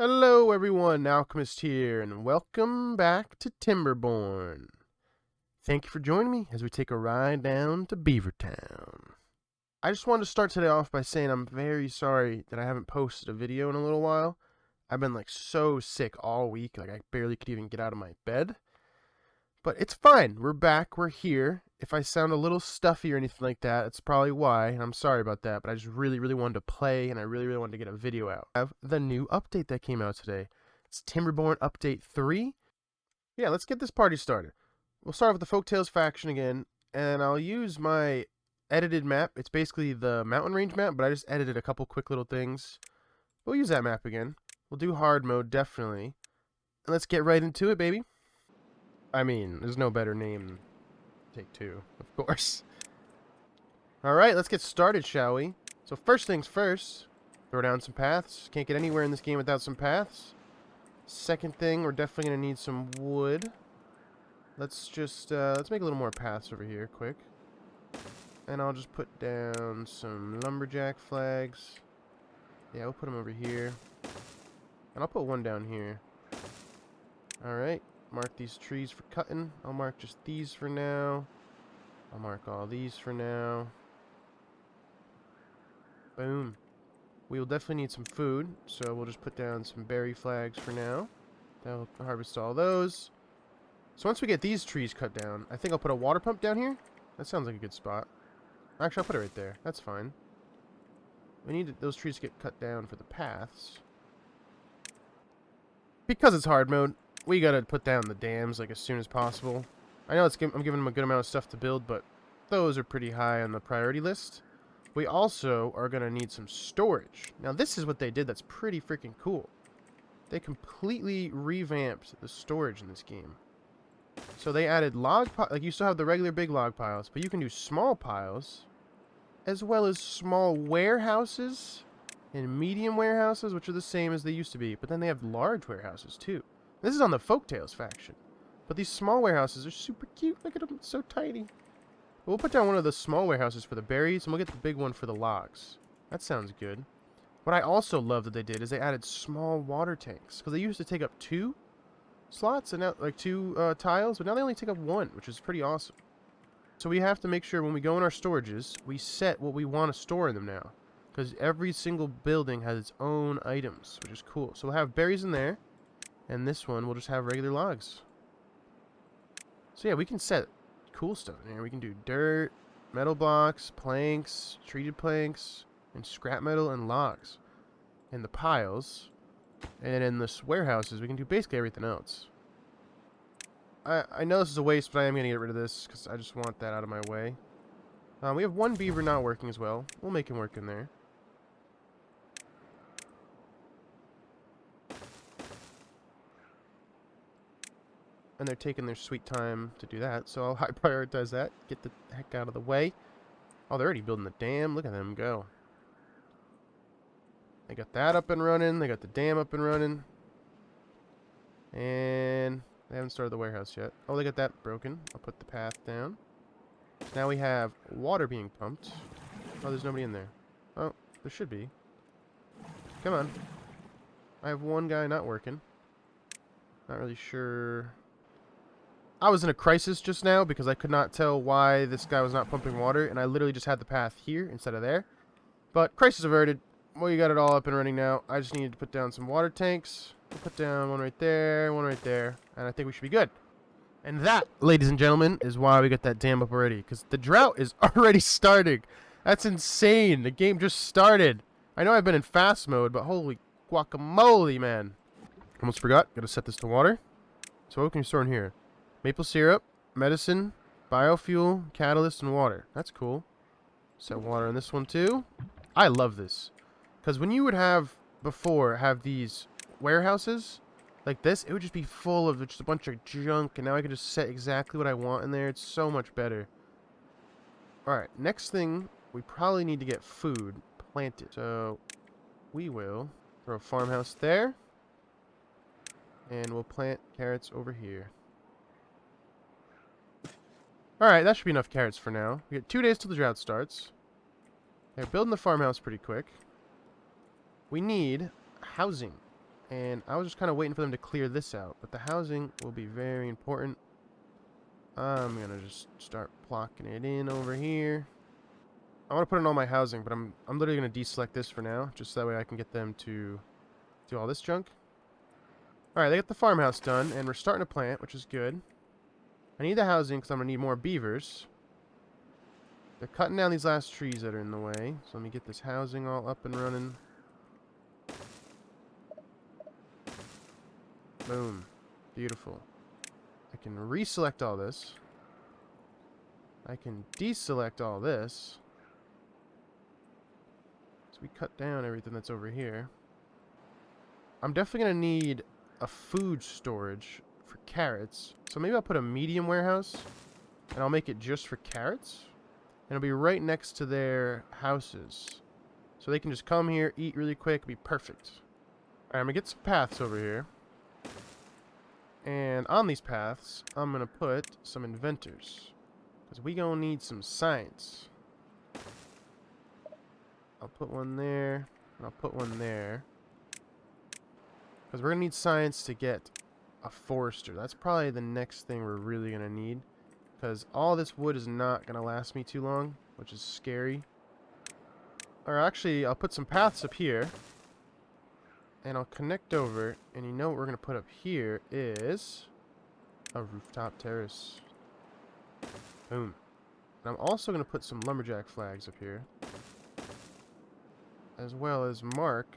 Hello everyone, Alchemist here, and welcome back to Timberborn. Thank you for joining me as we take a ride down to Beaver Town. I just wanted to start today off by saying I'm very sorry that I haven't posted a video in a little while. I've been so sick all week, I barely could even get out of my bed. But it's fine, we're back, we're here. If I sound a little stuffy or anything like that, it's probably why, and I'm sorry about that, but I just really wanted to play, and I really wanted to get a video out. I have the new update that came out today. It's Timberborn Update 3. Yeah, let's get this party started. We'll start with the Folktails faction again, and I'll use my edited map. It's basically the mountain range map, but I just edited a couple quick little things. We'll use that map again. We'll do hard mode, definitely. And let's get right into it, baby. I mean, there's no better name than Take Two, of course. Alright, let's get started, shall we? So first things first, throw down some paths. Can't get anywhere in this game without some paths. Second thing, we're definitely going to need some wood. Let's just, let's make a little more paths over here, quick. And I'll just put down some lumberjack flags. Yeah, we'll put them over here. And I'll put one down here. Alright. Mark these trees for cutting. I'll mark just these for now. I'll mark all these for now. Boom. We will definitely need some food, so we'll just put down some berry flags for now. That'll harvest all those. So once we get these trees cut down, I think I'll put a water pump down here. That sounds like a good spot. Actually, I'll put it right there. That's fine. We need those trees to get cut down for the paths. Because it's hard mode, we gotta put down the dams as soon as possible. I know I'm giving them a good amount of stuff to build, but those are pretty high on the priority list. We also are gonna need some storage. Now this is what they did that's pretty freaking cool. They completely revamped the storage in this game. So they added log piles, you still have the regular big log piles, but you can do small piles, as well as small warehouses and medium warehouses, which are the same as they used to be, but then they have large warehouses too. This is on the Folktails faction. But these small warehouses are super cute. Look at them, it's so tiny. But we'll put down one of the small warehouses for the berries, and we'll get the big one for the logs. That sounds good. What I also love that they did is they added small water tanks. Because they used to take up 2 slots, and now, 2 tiles, but now they only take up 1, which is pretty awesome. So we have to make sure when we go in our storages, we set what we want to store in them now. Because every single building has its own items, which is cool. So we'll have berries in there. And this one, we'll just have regular logs. So yeah, we can set cool stuff in here. We can do dirt, metal blocks, planks, treated planks, and scrap metal and logs. In the piles. And in the warehouses, we can do basically everything else. I know this is a waste, but I am going to get rid of this because I just want that out of my way. We have one beaver not working as well. We'll make him work in there. And they're taking their sweet time to do that, so I'll high prioritize that. Get the heck out of the way. Oh, they're already building the dam. Look at them go. They got that up and running. They got the dam up and running. And they haven't started the warehouse yet. Oh, they got that broken. I'll put the path down. So now we have water being pumped. Oh, there's nobody in there. Oh, there should be. Come on. I have one guy not working. Not really sure. I was in a crisis just now because I could not tell why this guy was not pumping water, and I literally just had the path here instead of there. But crisis averted. Well, you got it all up and running now. I just needed to put down some water tanks. We'll put down one right there, and I think we should be good. And that, ladies and gentlemen, is why we got that dam up already, because the drought is already starting. That's insane. The game just started. I know I've been in fast mode, but holy guacamole, man. Almost forgot. Got to set this to water. So what can you store in here? Maple syrup, medicine, biofuel, catalyst, and water. That's cool. Set water in this one too. I love this. Because when you would have these warehouses like this, it would just be full of just a bunch of junk. And now I can just set exactly what I want in there. It's so much better. Alright, next thing, we probably need to get food planted. So we will throw a farmhouse there. And we'll plant carrots over here. Alright, that should be enough carrots for now. We got 2 days till the drought starts. They're building the farmhouse pretty quick. We need housing. And I was just kind of waiting for them to clear this out. But the housing will be very important. I'm going to just start plocking it in over here. I want to put in all my housing, but I'm literally going to deselect this for now. Just so that way I can get them to do all this junk. Alright, they got the farmhouse done. And we're starting to plant, which is good. I need the housing because I'm going to need more beavers. They're cutting down these last trees that are in the way. So let me get this housing all up and running. Boom. Beautiful. I can reselect all this. I can deselect all this. So we cut down everything that's over here. I'm definitely going to need a food storage for carrots. So maybe I'll put a medium warehouse. And I'll make it just for carrots. And it'll be right next to their houses. So they can just come here, eat really quick, be perfect. Alright, I'm going to get some paths over here. And on these paths, I'm going to put some inventors. Because we going to need some science. I'll put one there. And I'll put one there. Because we're going to need science to get a forester. That's probably the next thing we're really going to need. Because all this wood is not going to last me too long. Which is scary. Or actually, I'll put some paths up here. And I'll connect over, and you know what we're going to put up here is a rooftop terrace. Boom. And I'm also going to put some lumberjack flags up here. As well as mark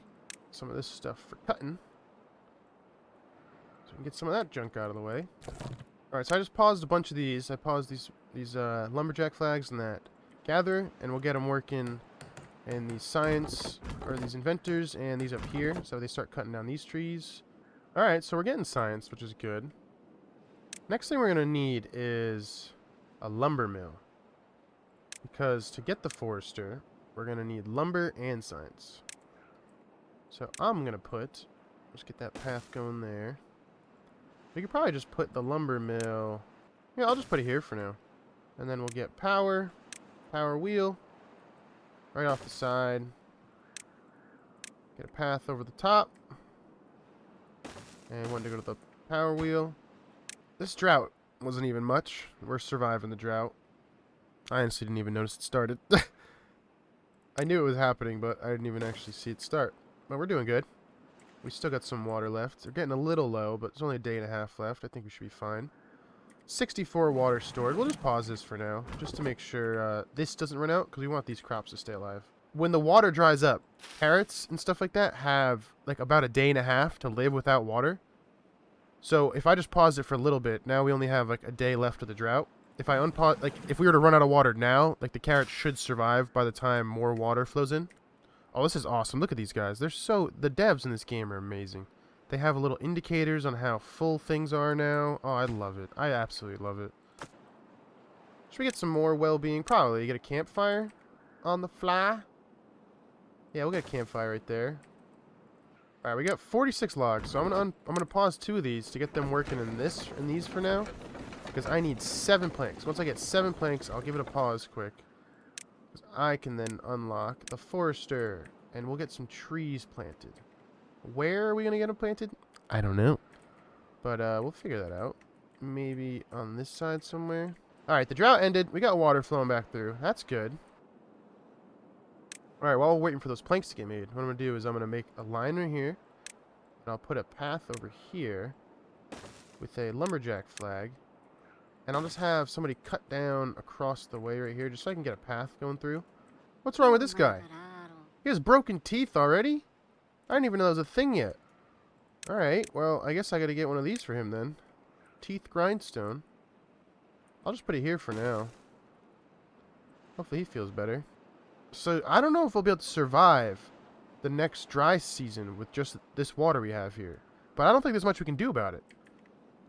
some of this stuff for cutting. So we can get some of that junk out of the way. Alright, so I just paused a bunch of these. I paused these lumberjack flags and that gather, and we'll get them working. And these science, or these inventors, and these up here. So they start cutting down these trees. Alright, so we're getting science, which is good. Next thing we're going to need is a lumber mill. Because to get the forester, we're going to need lumber and science. So I'm going to put, let's get that path going there. We could probably just put the lumber mill, yeah, I'll just put it here for now. And then we'll get power wheel. Right off the side. Get a path over the top. And one to go to the power wheel. This drought wasn't even much. We're surviving the drought. I honestly didn't even notice it started. I knew it was happening, but I didn't even actually see it start. But we're doing good. We still got some water left. They're getting a little low, but there's only a day and a half left. I think we should be fine. 64 water stored. We'll just pause this for now, just to make sure this doesn't run out, because we want these crops to stay alive. When the water dries up, carrots and stuff like that have like about a day and a half to live without water. So if I just pause it for a little bit, now we only have like a day left of the drought. If I unpause, like if we were to run out of water now, like the carrots should survive by the time more water flows in. Oh, this is awesome. Look at these guys. The devs in this game are amazing. They have little indicators on how full things are now. Oh, I love it. I absolutely love it. Should we get some more well-being? Probably. Get a campfire on the fly. Yeah, we'll get a campfire right there. All right, we got 46 logs, so I'm gonna pause 2 of these to get them working in these for now, because I need 7 planks. Once I get 7 planks, I'll give it a pause quick, because I can then unlock the forester, and we'll get some trees planted. Where are we going to get them planted? I don't know. But we'll figure that out. Maybe on this side somewhere. Alright, the drought ended. We got water flowing back through. That's good. Alright, while we're waiting for those planks to get made, what I'm going to do is I'm going to make a line right here. And I'll put a path over here with a lumberjack flag. And I'll just have somebody cut down across the way right here just so I can get a path going through. What's wrong with this guy? He has broken teeth already? I didn't even know that was a thing yet. Alright, well, I guess I gotta get one of these for him then. Teeth grindstone. I'll just put it here for now. Hopefully he feels better. So, I don't know if we'll be able to survive the next dry season with just this water we have here. But I don't think there's much we can do about it.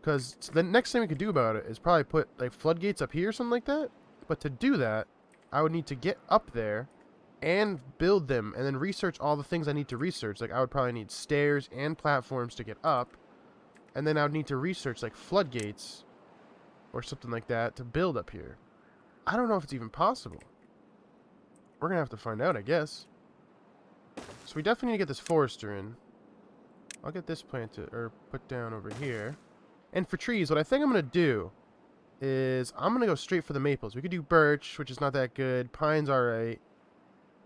Because the next thing we could do about it is probably put, like, floodgates up here or something like that. But to do that, I would need to get up there and build them, and then research all the things I need to research. Like, I would probably need stairs and platforms to get up, and then I would need to research, like, floodgates or something like that to build up here. I don't know if it's even possible. We're gonna have to find out, I guess. So we definitely need to get this forester in. I'll get this planted, or put down over here. And for trees, what I think I'm going to do is I'm going to go straight for the maples. We could do birch, which is not that good. Pine's alright.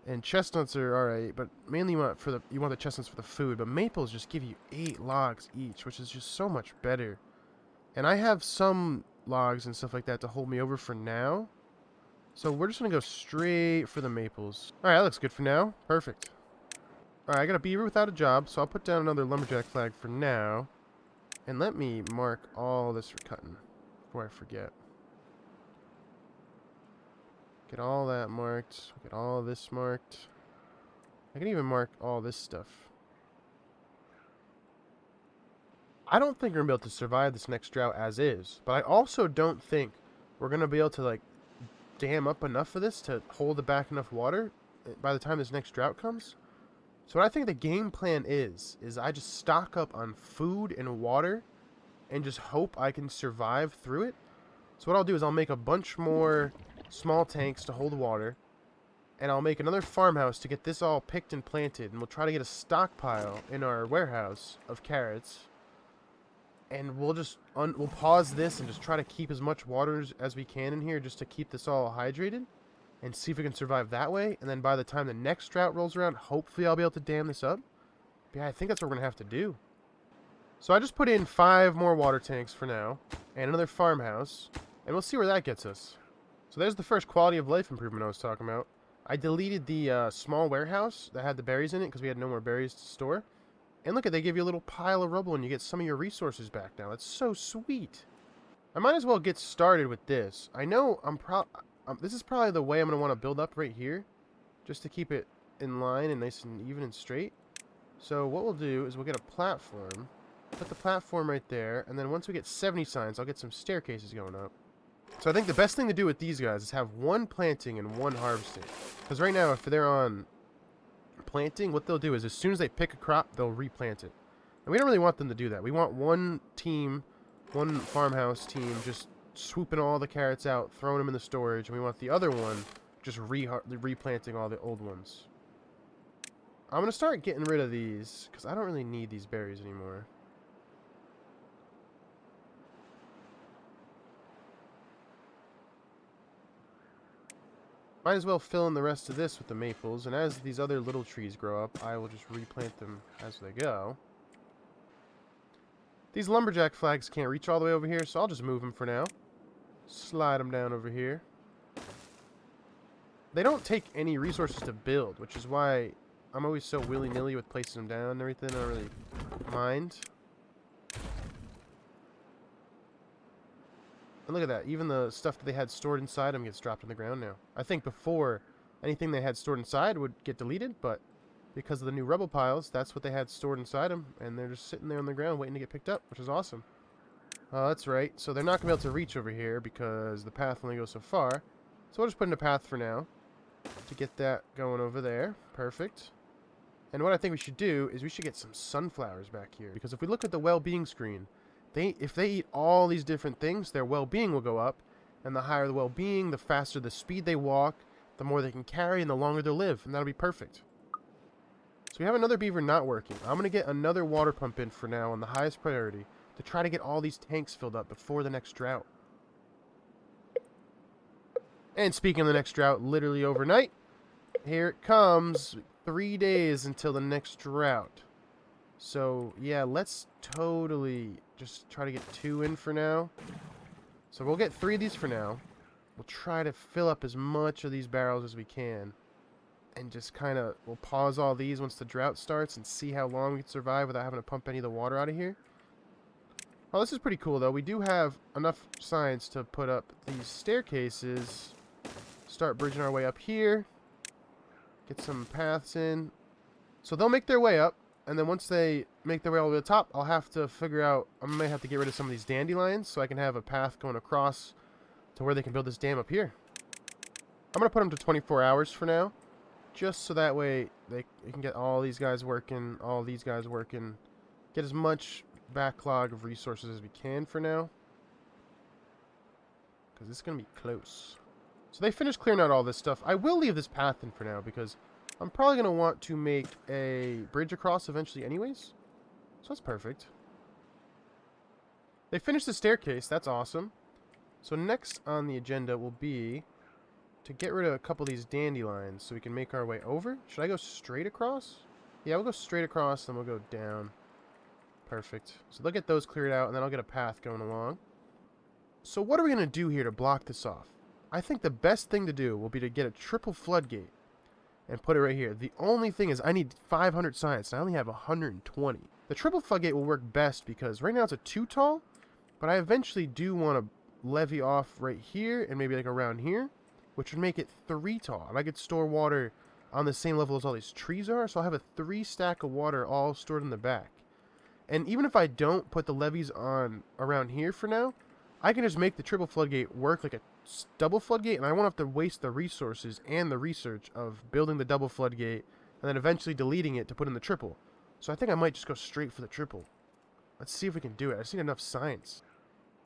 And chestnuts are alright, but mainly you want the chestnuts for the food. But maples just give you 8 logs each, which is just so much better. And I have some logs and stuff like that to hold me over for now. So we're just going to go straight for the maples. Alright, that looks good for now. Perfect. Alright, I got a beaver without a job, so I'll put down another lumberjack flag for now. And let me mark all this for cutting before I forget. Get all that marked. Get all this marked. I can even mark all this stuff. I don't think we're going to be able to survive this next drought as is. But I also don't think we're going to be able to, like, dam up enough of this to hold back enough water by the time this next drought comes. So what I think the game plan is I just stock up on food and water and just hope I can survive through it. So what I'll do is I'll make a bunch more small tanks to hold water, and I'll make another farmhouse to get this all picked and planted, and we'll try to get a stockpile in our warehouse of carrots, and we'll just we'll pause this and just try to keep as much water as we can in here just to keep this all hydrated and see if we can survive that way. And then by the time the next drought rolls around, hopefully I'll be able to dam this up. But yeah, I think that's what we're gonna have to do. So I just put in 5 more water tanks for now and another farmhouse, and we'll see where that gets us. So there's the first quality of life improvement I was talking about. I deleted the small warehouse that had the berries in it because we had no more berries to store. And look, they give you a little pile of rubble and you get some of your resources back now. That's so sweet. I might as well get started with this. I know this is probably the way I'm going to want to build up right here, just to keep it in line and nice and even and straight. So what we'll do is we'll get a platform, put the platform right there, and then once we get 70 signs, I'll get some staircases going up. So I think the best thing to do with these guys is have 1 planting and 1 harvesting. Because right now, if they're on planting, what they'll do is as soon as they pick a crop, they'll replant it. And we don't really want them to do that. We want one team, one farmhouse team, just swooping all the carrots out, throwing them in the storage, and we want the other one just replanting all the old ones. I'm going to start getting rid of these, because I don't really need these berries anymore. Might as well fill in the rest of this with the maples, and as these other little trees grow up, I will just replant them as they go. These lumberjack flags can't reach all the way over here, so I'll just move them for now. Slide them down over here. They don't take any resources to build, which is why I'm always so willy-nilly with placing them down and everything. I don't really mind. And look at that. Even the stuff that they had stored inside them gets dropped on the ground now. I think before, anything they had stored inside would get deleted, but because of the new rubble piles, that's what they had stored inside them, and they're just sitting there on the ground waiting to get picked up, which is awesome. That's right. So they're not going to be able to reach over here because the path only goes so far. So we'll just put in a path for now to get that going over there. Perfect. And what I think we should do is we should get some sunflowers back here, because if we look at the well-being screen, if they eat all these different things, their well-being will go up, and the higher the well-being, the faster the speed they walk, the more they can carry, and the longer they'll live, and that'll be perfect. So we have another beaver not working. I'm going to get another water pump in for now on the highest priority to try to get all these tanks filled up before the next drought. And speaking of the next drought, literally overnight, here it comes. 3 days until the next drought. So, yeah, let's totally just try to get 2 in for now. So we'll get 3 of these for now. We'll try to fill up as much of these barrels as we can. And just kind of, we'll pause all these once the drought starts and see how long we can survive without having to pump any of the water out of here. Oh, this is pretty cool, though. We do have enough signs to put up these staircases. Start bridging our way up here. Get some paths in. So they'll make their way up. And then once they make their way all the way to the top, I'll have to figure out, I may have to get rid of some of these dandelions so I can have a path going across to where they can build this dam up here. I'm going to put them to 24 hours for now. Just so that way they can get all these guys working, all these guys working. Get as much backlog of resources as we can for now. Because this is going to be close. So they finished clearing out all this stuff. I will leave this path in for now because I'm probably going to want to make a bridge across eventually anyways. So that's perfect. They finished the staircase. That's awesome. So next on the agenda will be to get rid of a couple of these dandelions so we can make our way over. Should I go straight across? Yeah, we'll go straight across, then we'll go down. Perfect. So they'll get those cleared out, and then I'll get a path going along. So what are we going to do here to block this off? I think the best thing to do will be to get a triple floodgate and put it right here. The only thing is I need 500 science, and I only have 120. The triple floodgate will work best because right now it's a 2 tall, but I eventually do want to levee off right here and maybe like around here, which would make it 3 tall. And I could store water on the same level as all these trees are, so I'll have a 3 stack of water all stored in the back. And even if I don't put the levees on around here for now, I can just make the triple floodgate work like a double floodgate, and I won't have to waste the resources and the research of building the double floodgate and then eventually deleting it to put in the triple. So I think I might just go straight for the triple. Let's see if we can do it. I just need enough science.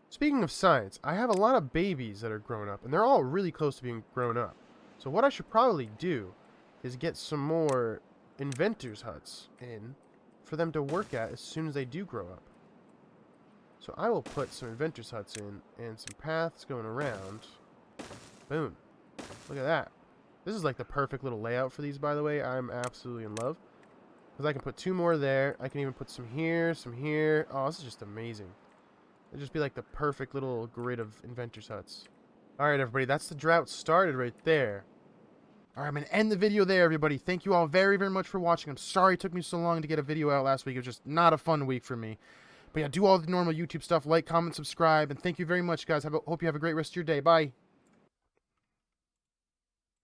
Speaking of science, I have a lot of babies that are grown up, and they're all really close to being grown up. So what I should probably do is get some more inventors' huts in for them to work at as soon as they do grow up. So I will put some inventors' huts in and some paths going around. Boom. Look at that. This is like the perfect little layout for these, by the way. I'm absolutely in love. Because I can put 2 more there. I can even put some here, some here. Oh, this is just amazing. It'd just be like the perfect little grid of inventors' huts. Alright, everybody. That's the drought started right there. Alright, I'm going to end the video there, everybody. Thank you all very, very much for watching. I'm sorry it took me so long to get a video out last week. It was just not a fun week for me. But yeah, do all the normal YouTube stuff. Like, comment, subscribe. And thank you very much, guys. Hope you have a great rest of your day. Bye.